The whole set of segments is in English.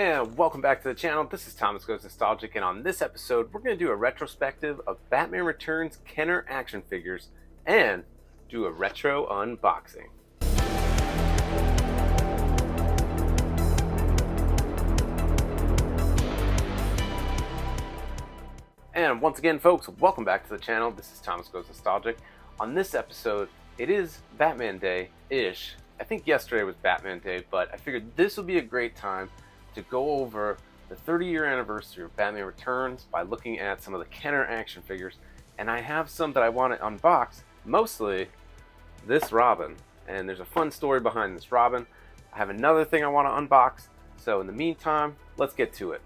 And welcome back to the channel. This is Thomas Goes Nostalgic, and on this episode, we're going to do a retrospective of Batman Returns Kenner action figures and do a retro unboxing. And once again, folks, welcome back to the channel. This is Thomas Goes Nostalgic. On this episode, it is Batman Day-ish. I think yesterday was Batman Day, but I figured this would be a great time to go over the 30-year anniversary of Batman Returns by looking at some of the Kenner action figures. And I have some that I want to unbox, mostly this Robin. And there's a fun story behind this Robin. I have another thing I want to unbox. So in the meantime, let's get to it.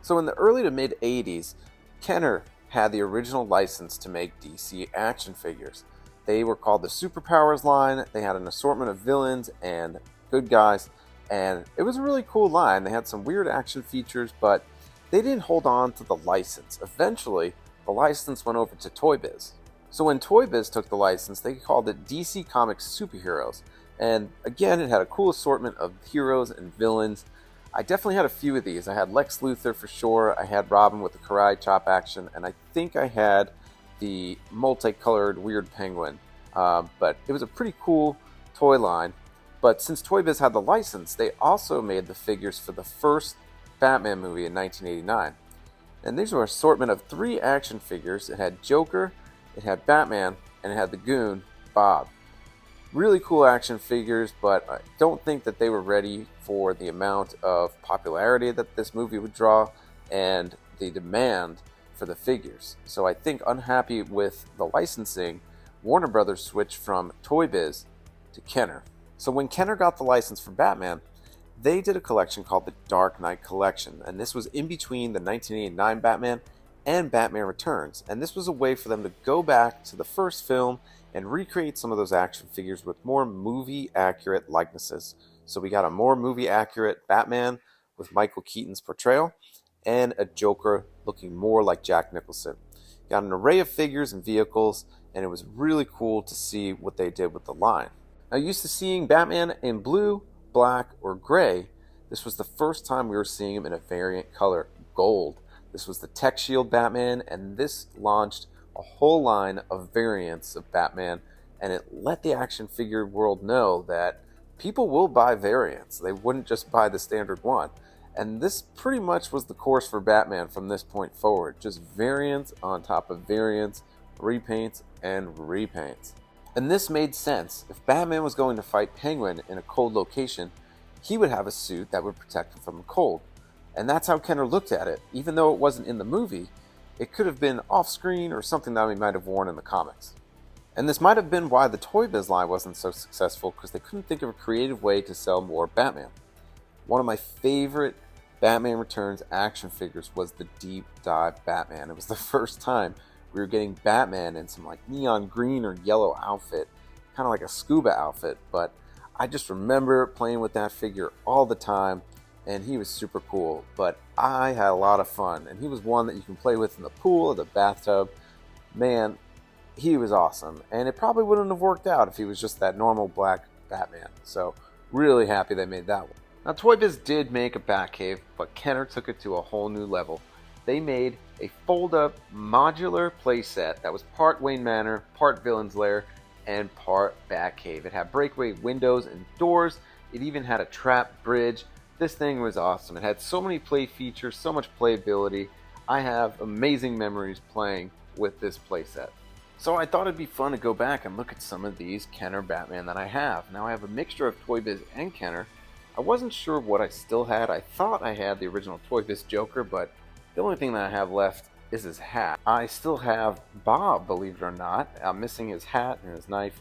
So in the early to mid 80s, Kenner had the original license to make DC action figures. They were called the Superpowers line. They had an assortment of villains and good guys, and it was a really cool line. They had some weird action features, but they didn't hold on to the license. Eventually, the license went over to Toy Biz. So when Toy Biz took the license, they called it DC Comics Superheroes. And again, it had a cool assortment of heroes and villains. I definitely had a few of these. I had Lex Luthor for sure. I had Robin with the karate chop action, and I think I had the multicolored weird penguin. But it was a pretty cool toy line. But since Toy Biz had the license, they also made the figures for the first Batman movie in 1989. And these were an assortment of 3 action figures. It had Joker, it had Batman, and it had the Goon, Bob. Really cool action figures, but I don't think that they were ready for the amount of popularity that this movie would draw and the demand for the figures. So I think, unhappy with the licensing, Warner Brothers switched from Toy Biz to Kenner. So when Kenner got the license for Batman, they did a collection called the Dark Knight Collection, and this was in between the 1989 Batman and Batman Returns. And this was a way for them to go back to the first film and recreate some of those action figures with more movie-accurate likenesses. So we got a more movie-accurate Batman with Michael Keaton's portrayal, and a Joker looking more like Jack Nicholson. Got an array of figures and vehicles, and it was really cool to see what they did with the line. Now, used to seeing Batman in blue, black, or gray, this was the first time we were seeing him in a variant color, gold. This was the Tech Shield Batman, and this launched a whole line of variants of Batman, and it let the action figure world know that people will buy variants. They wouldn't just buy the standard one. And this pretty much was the course for Batman from this point forward. Just variants on top of variants, repaints and repaints. And this made sense. If Batman was going to fight Penguin in a cold location, he would have a suit that would protect him from the cold. And that's how Kenner looked at it. Even though it wasn't in the movie, it could have been off-screen or something that we might have worn in the comics. And this might have been why the Toy Biz line wasn't so successful, because they couldn't think of a creative way to sell more Batman. One of my favorite Batman Returns action figures was the Deep Dive Batman. It was the first time we were getting Batman in some like neon green or yellow outfit, kind of like a scuba outfit, but I just remember playing with that figure all the time, and he was super cool. But I had a lot of fun, and he was one that you can play with in the pool or the bathtub. Man, he was awesome, and it probably wouldn't have worked out if he was just that normal black Batman. So really happy they made that one. Now, Toy Biz did make a Batcave, but Kenner took it to a whole new level. They made a fold-up modular playset that was part Wayne Manor, part Villain's Lair, and part Batcave. It had breakaway windows and doors. It even had a trap bridge. This thing was awesome. It had so many play features, so much playability. I have amazing memories playing with this playset. So I thought it'd be fun to go back and look at some of these Kenner Batman that I have. Now I have a mixture of Toy Biz and Kenner. I wasn't sure what I still had. I thought I had the original Toy Biz Joker, but the only thing that I have left is his hat. I still have Bob, believe it or not. I'm missing his hat and his knife,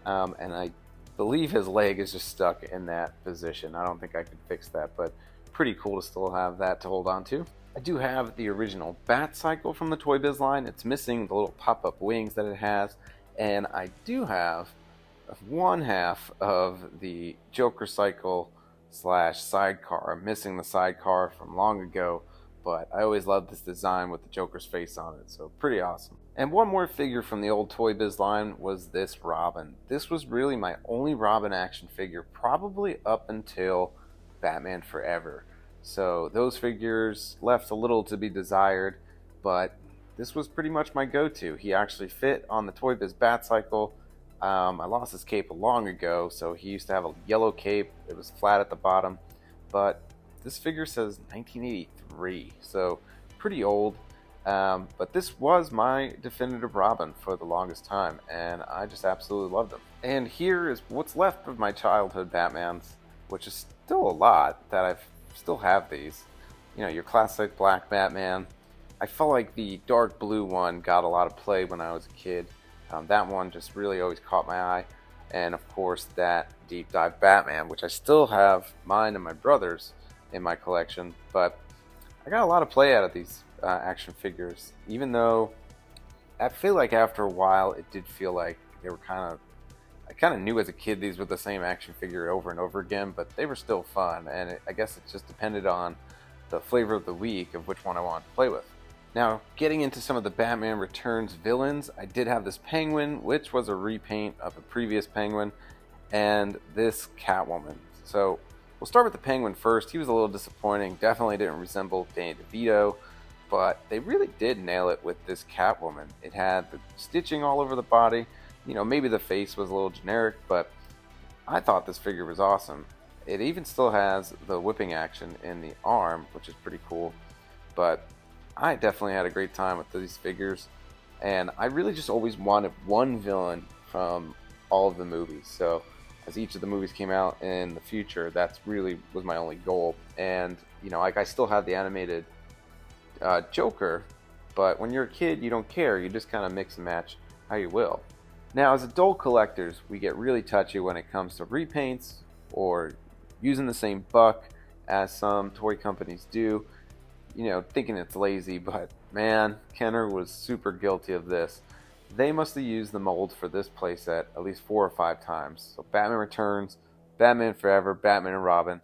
and I believe his leg is just stuck in that position. I don't think I could fix that, but pretty cool to still have that to hold on to. I do have the original Bat Cycle from the Toy Biz line. It's missing the little pop-up wings that it has, and I do have one half of the Joker Cycle / sidecar. I'm missing the sidecar from long ago, but I always loved this design with the Joker's face on it, so pretty awesome. And one more figure from the old Toy Biz line was this Robin. This was really my only Robin action figure, probably up until Batman Forever. So those figures left a little to be desired, but this was pretty much my go-to. He actually fit on the Toy Biz Batcycle. I lost his cape long ago, so he used to have a yellow cape. It was flat at the bottom, but this figure says 1983, so pretty old. But this was my definitive Robin for the longest time, and I just absolutely loved him. And here is what's left of my childhood Batmans, which is still a lot that I still have these. You know, your classic black Batman. I felt like the dark blue one got a lot of play when I was a kid. That one just really always caught my eye. And of course, that Deep Dive Batman, which I still have mine and my brother's in my collection. But I got a lot of play out of these action figures, even though I feel like after a while it did feel like they were I kind of knew as a kid these were the same action figure over and over again, but they were still fun, and I guess it just depended on the flavor of the week of which one I wanted to play with. Now, getting into some of the Batman Returns villains, I did have this Penguin, which was a repaint of a previous Penguin, and this Catwoman. So we'll start with the Penguin first. He was a little disappointing, definitely didn't resemble Danny DeVito, but they really did nail it with this Catwoman. It had the stitching all over the body. You know, maybe the face was a little generic, but I thought this figure was awesome. It even still has the whipping action in the arm, which is pretty cool. But I definitely had a great time with these figures, and I really just always wanted one villain from all of the movies. So as each of the movies came out in the future, that's really was my only goal. And you know, like I still have the animated Joker, but when you're a kid, you don't care. You just kind of mix and match how you will. Now, as adult collectors, we get really touchy when it comes to repaints or using the same buck as some toy companies do, you know, thinking it's lazy, but man, Kenner was super guilty of this. They must have used the mold for this playset at least 4 or 5 times. So Batman Returns, Batman Forever, Batman and Robin,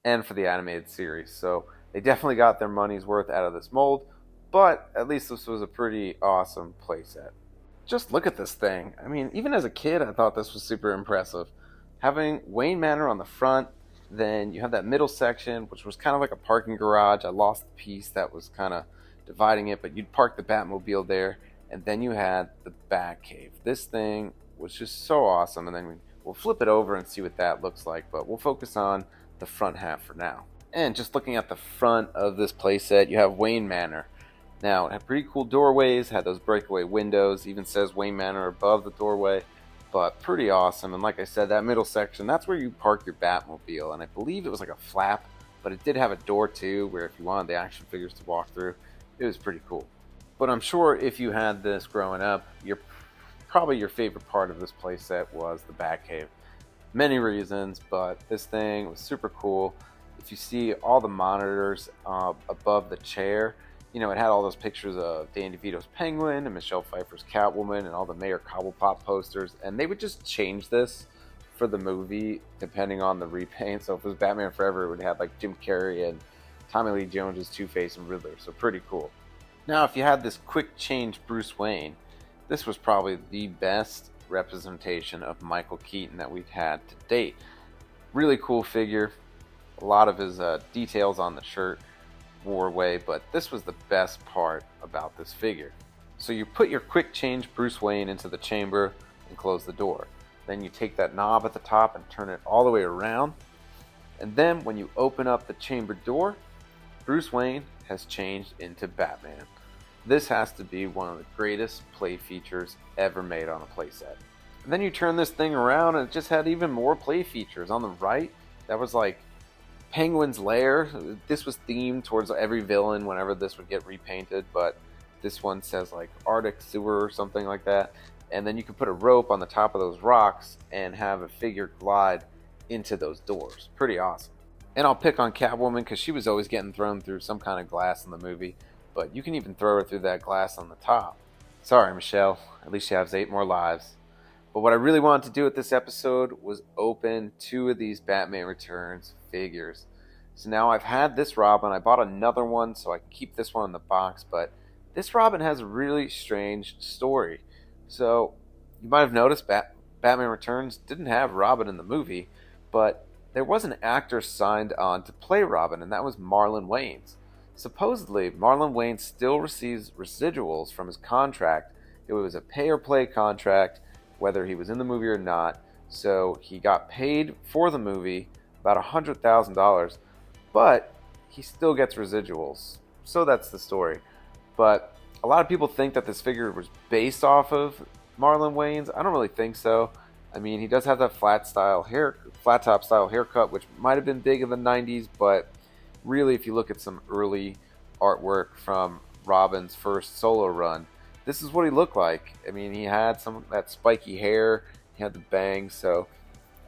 and for the animated series. So they definitely got their money's worth out of this mold, but at least this was a pretty awesome playset. Just look at this thing. I mean, even as a kid, I thought this was super impressive. Having Wayne Manor on the front, then you have that middle section, which was kind of like a parking garage. I lost the piece that was kind of dividing it, but you'd park the Batmobile there, and then you had the Batcave. This thing was just so awesome, and then we'll flip it over and see what that looks like, but we'll focus on the front half for now. And just looking at the front of this playset, you have Wayne Manor. Now, it had pretty cool doorways, had those breakaway windows, even says Wayne Manor above the doorway, but pretty awesome. And like I said, that middle section, that's where you park your Batmobile, and I believe it was like a flap, but it did have a door too, where if you wanted the action figures to walk through, it was pretty cool. But I'm sure if you had this growing up, probably your favorite part of this playset was the Batcave. Many reasons, but this thing was super cool. If you see all the monitors above the chair, you know, it had all those pictures of Danny DeVito's Penguin and Michelle Pfeiffer's Catwoman and all the Mayor Cobblepot posters, and they would just change this for the movie depending on the repaint. So if it was Batman Forever, it would have like Jim Carrey and Tommy Lee Jones' Two-Face and Riddler, so pretty cool. Now, if you had this quick change Bruce Wayne, this was probably the best representation of Michael Keaton that we've had to date. Really cool figure. A lot of his details on the shirt wore away, but this was the best part about this figure. So you put your quick change Bruce Wayne into the chamber and close the door. Then you take that knob at the top and turn it all the way around. And then when you open up the chamber door, Bruce Wayne has changed into Batman. This has to be one of the greatest play features ever made on a playset. And then you turn this thing around and it just had even more play features. On the right, that was like Penguin's Lair. This was themed towards every villain whenever this would get repainted, but this one says like Arctic Sewer or something like that. And then you can put a rope on the top of those rocks and have a figure glide into those doors. Pretty awesome. And I'll pick on Catwoman because she was always getting thrown through some kind of glass in the movie, but you can even throw her through that glass on the top. Sorry, Michelle. At least she has 8 more lives. But what I really wanted to do with this episode was open 2 of these Batman Returns figures. So now I've had this Robin. I bought another one so I can keep this one in the box, but this Robin has a really strange story. So you might have noticed Batman Returns didn't have Robin in the movie, but there was an actor signed on to play Robin, and that was Marlon Wayans. Supposedly, Marlon Wayans still receives residuals from his contract. It was a pay-or-play contract, whether he was in the movie or not. So he got paid for the movie about $100,000, but he still gets residuals. So that's the story. But a lot of people think that this figure was based off of Marlon Wayans. I don't really think so. I mean, he does have that flat top style haircut, which might have been big in the 90s, but really, if you look at some early artwork from Robin's first solo run, this is what he looked like. I mean, he had some of that spiky hair, he had the bangs, so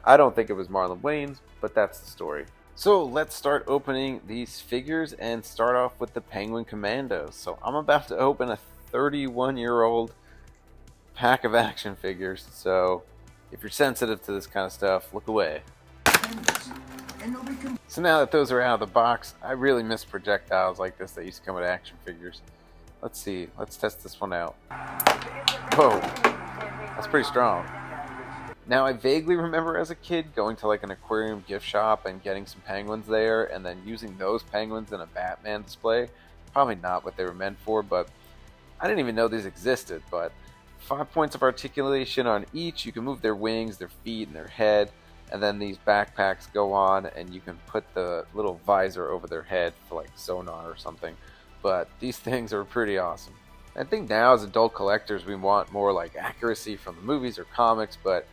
I don't think it was Marlon Wayans, but that's the story. So let's start opening these figures and start off with the Penguin Commandos. So I'm about to open a 31-year-old pack of action figures, so if you're sensitive to this kind of stuff, look away. So now that those are out of the box, I really miss projectiles like this that used to come with action figures. Let's see, let's test this one out. Whoa, that's pretty strong. Now, I vaguely remember as a kid going to like an aquarium gift shop and getting some penguins there and then using those penguins in a Batman display. Probably not what they were meant for, but I didn't even know these existed. But 5 points of articulation on each. You can move their wings, their feet, and their head. And then these backpacks go on and you can put the little visor over their head for like sonar or something. But these things are pretty awesome. I think now as adult collectors we want more like accuracy from the movies or comics, but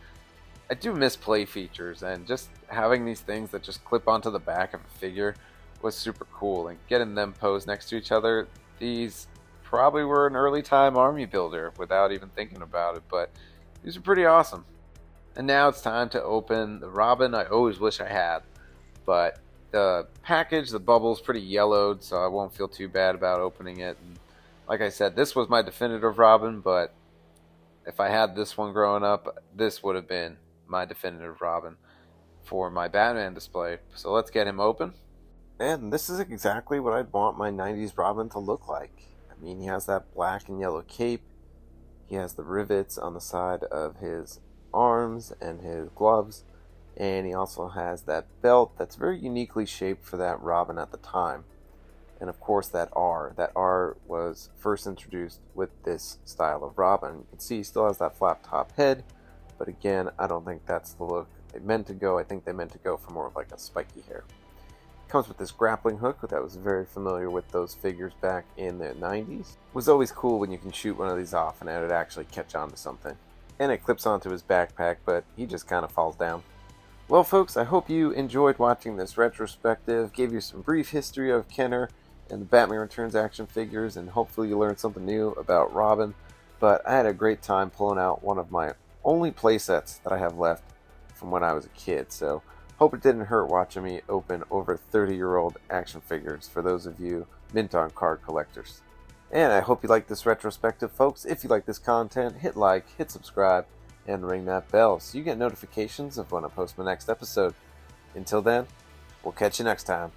I do miss play features, and just having these things that just clip onto the back of a figure was super cool, and getting them posed next to each other, these probably were an early time army builder without even thinking about it, but these are pretty awesome. And now it's time to open the Robin I always wish I had, but the package, the bubble's pretty yellowed, so I won't feel too bad about opening it. And like I said, this was my definitive Robin, but if I had this one growing up, this would have been my definitive Robin for my Batman display. So let's get him open. And this is exactly what I'd want my 90s Robin to look like. I mean, he has that black and yellow cape. He has the rivets on the side of his arms and his gloves. And he also has that belt that's very uniquely shaped for that Robin at the time. And of course that R. That R was first introduced with this style of Robin. You can see he still has that flap top head. But again, I don't think that's the look they meant to go. I think they meant to go for more of like a spiky hair. It comes with this grappling hook that was very familiar with those figures back in the 90s. It was always cool when you can shoot one of these off and it would actually catch on to something. And it clips onto his backpack, but he just kind of falls down. Well folks, I hope you enjoyed watching this retrospective, gave you some brief history of Kenner and the Batman Returns action figures, and hopefully you learned something new about Robin. But I had a great time pulling out one of my only playsets that I have left from when I was a kid, so hope it didn't hurt watching me open over 30-year-old action figures for those of you mint on card collectors. And I hope you like this retrospective, folks. If you like this content, hit like, hit subscribe, and ring that bell so you get notifications of when I post my next episode. Until then, we'll catch you next time.